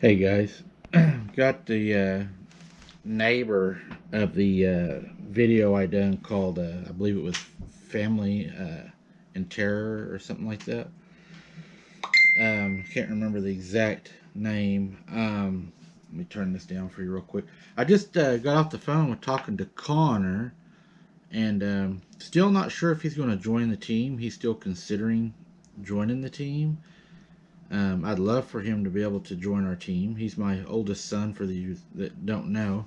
Hey guys, got the neighbor of the video I done called, I believe it was Family in Terror or something like that. Can't remember the exact name. Let me turn this down for you real quick. I just got off the phone with talking to Connor, and still not sure if he's going to join the team. He's still considering joining the team. I'd love for him to be able to join our team. He's my oldest son, for the youth that don't know,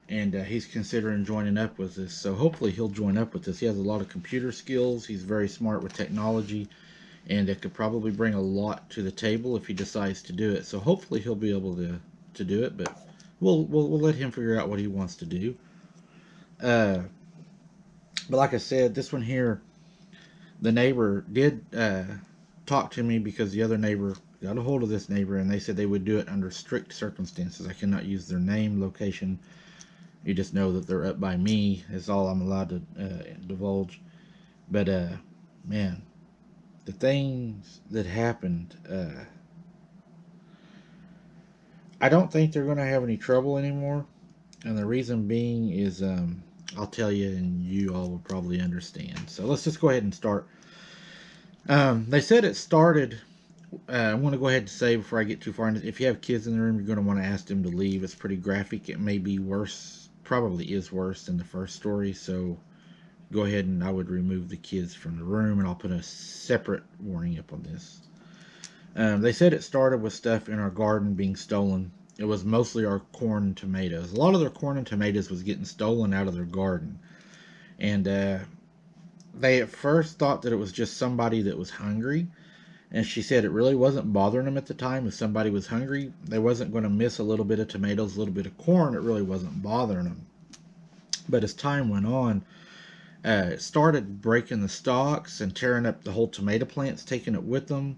and he's considering joining up with us. So hopefully he'll join up with us. He has a lot of computer skills. He's very smart with technology, and it could probably bring a lot to the table if he decides to do it. So hopefully he'll be able to do it. But we'll let him figure out what he wants to do. Uh, but like I said, this one here, the neighbor did talk to me because the other neighbor got a hold of this neighbor, and they said they would do it under strict circumstances. I cannot use their name, location. You just know that they're up by me. Is all I'm allowed to divulge. But man, the things that happened, I don't think they're going to have any trouble anymore. And the reason being is, I'll tell you, and you all will probably understand. So let's just go ahead and start. They said it started. I want to go ahead and say before I get too far into, if you have kids in the room, you're going to want to ask them to leave. It's pretty graphic. It may be worse, probably is worse than the first story. So go ahead and I would remove the kids from the room, and I'll put a separate warning up on this. They said it started with stuff in our garden being stolen. It was mostly our corn and tomatoes. A lot of their corn and tomatoes was getting stolen out of their garden. And they at first thought that it was just somebody that was hungry. And she said it really wasn't bothering them at the time. If somebody was hungry, they wasn't going to miss a little bit of tomatoes, a little bit of corn. It really wasn't bothering them. But as time went on, it started breaking the stalks and tearing up the whole tomato plants, taking it with them.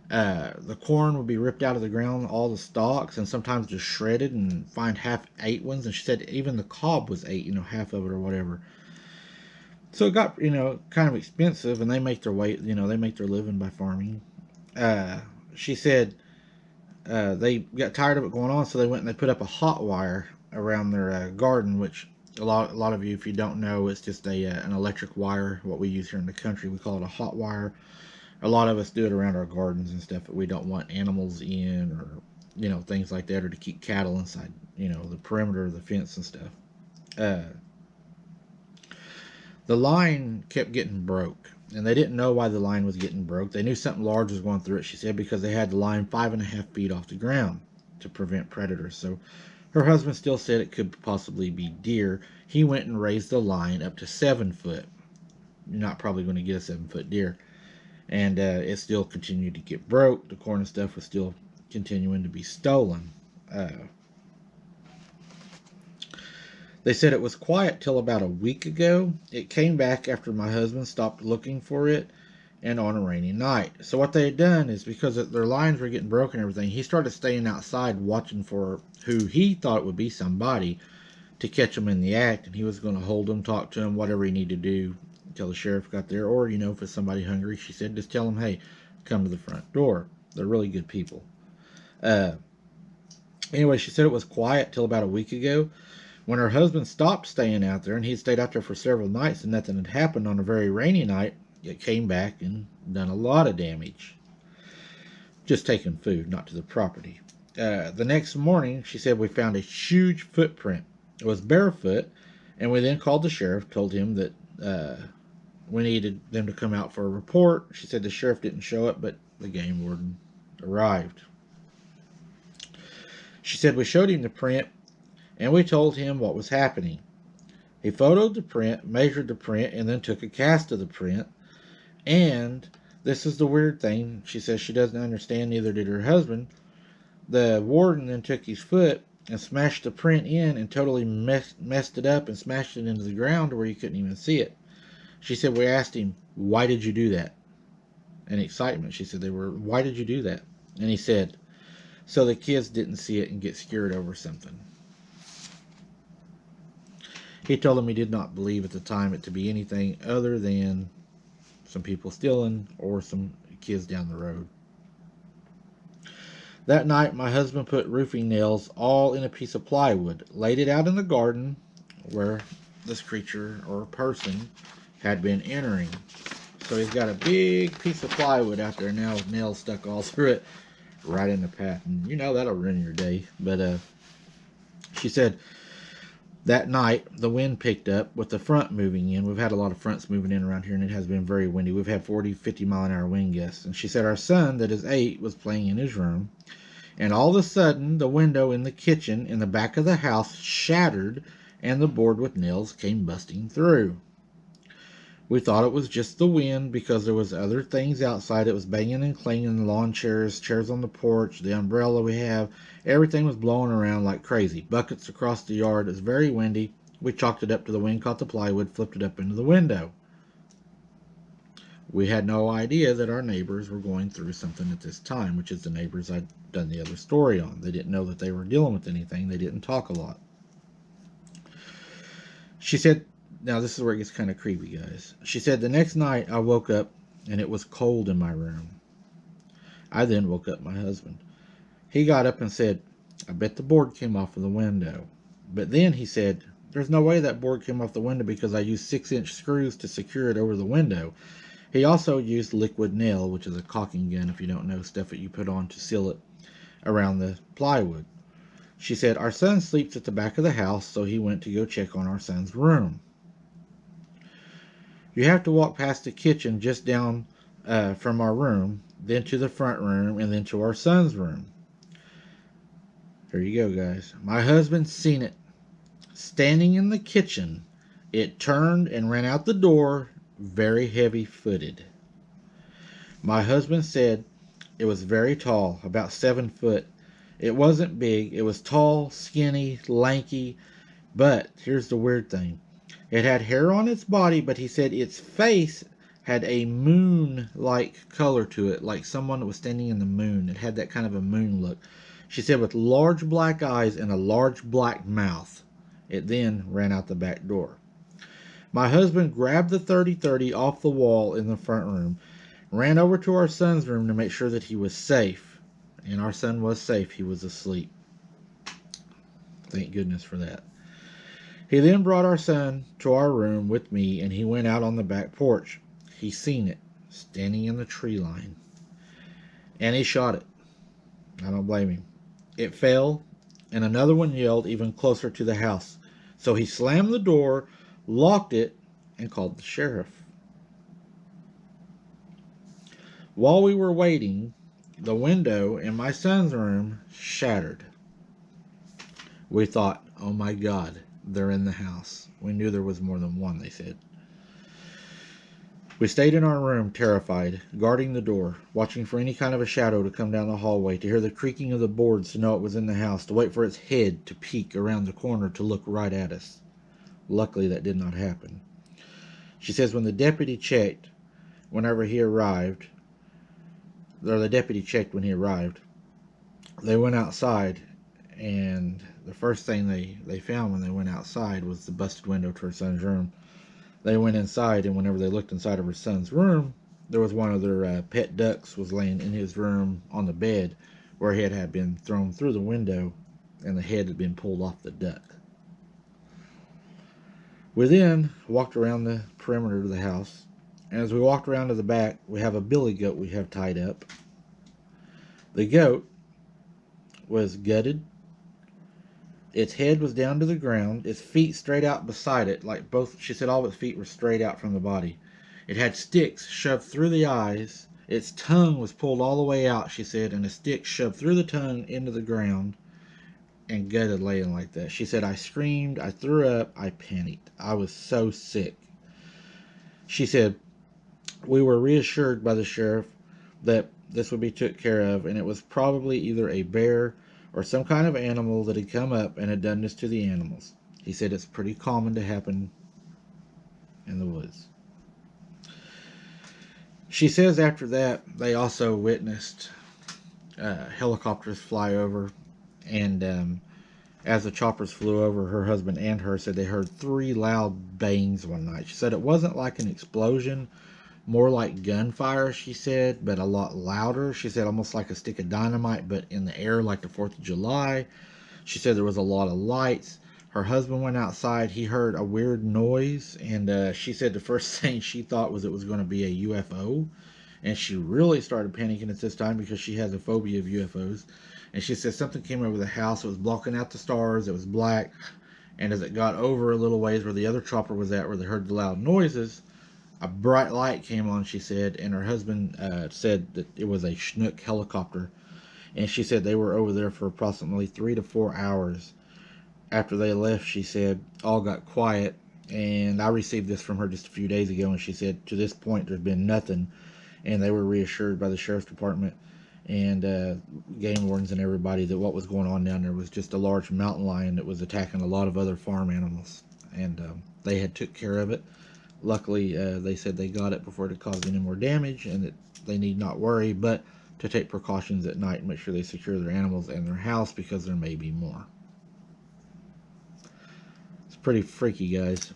The corn would be ripped out of the ground, all the stalks, and sometimes just shredded and find half ate ones. And she said even the cob was ate, half of it or whatever. So it got, kind of expensive, and they make their way, they make their living by farming. Uh, she said they got tired of it going on, so they went and they put up a hot wire around their garden, which a lot of you, if you don't know, it's just an electric wire. What we use here in the country, we call it a hot wire. A lot of us do it around our gardens and stuff, but we don't want animals in, or things like that, or to keep cattle inside, the perimeter of the fence and stuff. Uh, the line kept getting broke, and they didn't know why the line was getting broke. They knew something large was going through it, she said, because they had the line 5.5 feet off the ground to prevent predators. So her husband still said it could possibly be deer. He went and raised the line up to 7 foot. You're not probably going to get a 7 foot deer. And it still continued to get broke. The corn and stuff was still continuing to be stolen. They said it was quiet till about a week ago. It came back after my husband stopped looking for it, and on a rainy night. So what they had done is, because their lines were getting broken and everything, he started staying outside watching for who he thought would be somebody to catch them in the act, and he was going to hold them, talk to them, whatever he needed to do until the sheriff got there. Or, if it's somebody hungry, she said, just tell them, hey, come to the front door. They're really good people. Uh, anyway, she said it was quiet till about a week ago, when her husband stopped staying out there, and he'd stayed out there for several nights and nothing had happened. On a very rainy night, it came back and done a lot of damage. Just taking food, not to the property. The next morning, she said, we found a huge footprint. It was barefoot, and we then called the sheriff, told him that we needed them to come out for a report. She said the sheriff didn't show up, but the game warden arrived. She said we showed him the print, and we told him what was happening. He photoed the print, measured the print, and then took a cast of the print. And this is the weird thing. She says she doesn't understand, neither did her husband. The warden then took his foot and smashed the print in and totally messed it up and smashed it into the ground to where you couldn't even see it. She said we asked him, why did you do that? In excitement, she said why did you do that? And he said, so the kids didn't see it and get scared over something. He told them he did not believe at the time it to be anything other than some people stealing or some kids down the road. That night, my husband put roofing nails all in a piece of plywood, laid it out in the garden where this creature or person had been entering. So he's got a big piece of plywood out there now with nails stuck all through it, right in the path. And you know that'll ruin your day. But she said that night the wind picked up with the front moving in. We've had a lot of fronts moving in around here, and it has been very windy. We've had 40, 50 mile an hour wind gusts. And she said our son, that is 8, was playing in his room. And all of a sudden, the window in the kitchen in the back of the house shattered, and the board with nails came busting through. We thought it was just the wind because there was other things outside. It was banging and clanging, lawn chairs, chairs on the porch, the umbrella we have. Everything was blowing around like crazy. Buckets across the yard. It was very windy. We chalked it up to the wind, caught the plywood, flipped it up into the window. We had no idea that our neighbors were going through something at this time, which is the neighbors I'd done the other story on. They didn't know that they were dealing with anything. They didn't talk a lot. She said, now this is where it gets kind of creepy, guys. She said, the next night I woke up and it was cold in my room. I then woke up my husband. He got up and said, I bet the board came off of the window. But then he said, there's no way that board came off the window because I used 6-inch screws to secure it over the window. He also used liquid nail, which is a caulking gun, if you don't know, stuff that you put on to seal it around the plywood. She said, our son sleeps at the back of the house, so he went to go check on our son's room. You have to walk past the kitchen just down from our room, then to the front room, and then to our son's room. Here you go, guys. My husband seen it. Standing in the kitchen, it turned and ran out the door, very heavy-footed. My husband said it was very tall, about 7 foot. It wasn't big. It was tall, skinny, lanky. But here's the weird thing. It had hair on its body, but he said its face had a moon-like color to it, like someone that was standing in the moon. It had that kind of a moon look. She said with large black eyes and a large black mouth. It then ran out the back door. My husband grabbed the 30-30 off the wall in the front room, ran over to our son's room to make sure that he was safe. And our son was safe. He was asleep. Thank goodness for that. He then brought our son to our room with me, and he went out on the back porch. He seen it, standing in the tree line. And he shot it. I don't blame him. It fell, and another one yelled even closer to the house. So he slammed the door, locked it, and called the sheriff. While we were waiting, the window in my son's room shattered. We thought, oh my God, they're in the house. We knew there was more than one, they said. We stayed in our room, terrified, guarding the door, watching for any kind of a shadow to come down the hallway, to hear the creaking of the boards to know it was in the house, to wait for its head to peek around the corner to look right at us. Luckily, that did not happen. She says when the deputy checked, whenever he arrived, or the deputy checked when he arrived, they went outside, and the first thing they found when they went outside was the busted window to her son's room. They went inside, and whenever they looked inside of her son's room, there was one of their pet ducks was laying in his room on the bed where he had been thrown through the window, and the head had been pulled off the duck. We then walked around the perimeter of the house, and as we walked around to the back, we have a billy goat we have tied up. The goat was gutted. Its head was down to the ground, its feet straight out beside it, like both, she said all of its feet were straight out from the body. It had sticks shoved through the eyes. Its tongue was pulled all the way out, she said, and a stick shoved through the tongue into the ground and gutted laying like that. She said, I screamed, I threw up, I panicked. I was so sick. She said, we were reassured by the sheriff that this would be took care of, and it was probably either a bear or some kind of animal that had come up and had done this to the animals. He said it's pretty common to happen in the woods. She says after that, they also witnessed helicopters fly over, and as the choppers flew over, her husband and her said they heard 3 loud bangs one night. She said it wasn't like an explosion, more like gunfire, she said, but a lot louder. She said almost like a stick of dynamite, but in the air like the 4th of July. She said there was a lot of lights. Her husband went outside. He heard a weird noise, and she said the first thing she thought was it was going to be a UFO. And she really started panicking at this time because she has a phobia of UFOs. And she said something came over the house. It was blocking out the stars. It was black. And as it got over a little ways where the other chopper was at, where they heard the loud noises, a bright light came on, she said. And her husband said that it was a Chinook helicopter. And she said they were over there for approximately 3 to 4 hours. After they left, she said, all got quiet. And I received this from her just a few days ago. And she said, to this point, there's been nothing. And they were reassured by the sheriff's department and game wardens and everybody that what was going on down there was just a large mountain lion that was attacking a lot of other farm animals, and they had took care of it. Luckily, they said they got it before it caused any more damage, and that they need not worry, but to take precautions at night and make sure they secure their animals and their house because there may be more. It's pretty freaky, guys.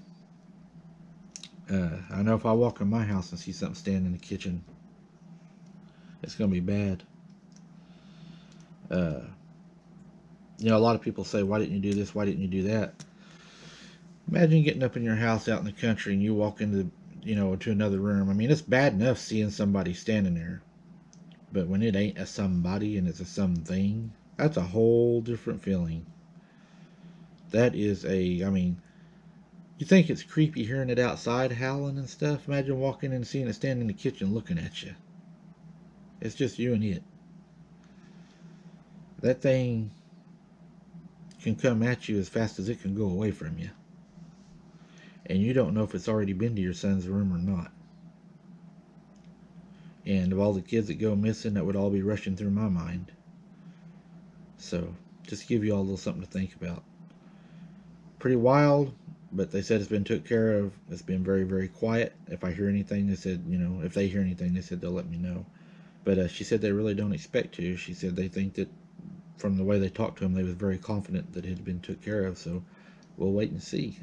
I know if I walk in my house and see something standing in the kitchen, it's going to be bad. Uh, you know, a lot of people say, why didn't you do this? Why didn't you do that? Imagine getting up in your house out in the country and you walk into, to another room. I mean, it's bad enough seeing somebody standing there. But when it ain't a somebody and it's a something, that's a whole different feeling. That is I mean, you think it's creepy hearing it outside howling and stuff. Imagine walking in and seeing it standing in the kitchen looking at you. It's just you and it. That thing can come at you as fast as it can go away from you. And you don't know if it's already been to your son's room or not. And of all the kids that go missing, that would all be rushing through my mind. So, just to give you all a little something to think about. Pretty wild, but they said it's been took care of. It's been very, very quiet. If I hear anything, they said, if they hear anything, they said they'll let me know. But she said they really don't expect to. She said they think that from the way they talked to him, they was very confident that it had been took care of. So, we'll wait and see.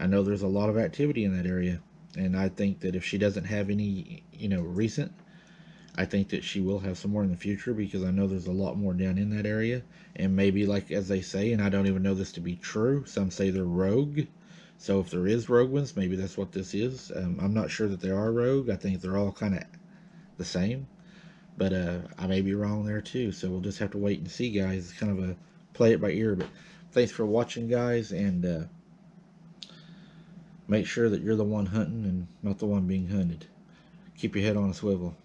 I know there's a lot of activity in that area, and I think that if she doesn't have any, recent, I think that she will have some more in the future because I know there's a lot more down in that area. And maybe, like as they say, and I don't even know this to be true, some say they're rogue. So if there is rogue ones, maybe that's what this is. I'm not sure that they are rogue. I think they're all kind of the same. But I may be wrong there too. So we'll just have to wait and see, guys. It's kind of a play it by ear. But thanks for watching, guys. And make sure that you're the one hunting and not the one being hunted. Keep your head on a swivel.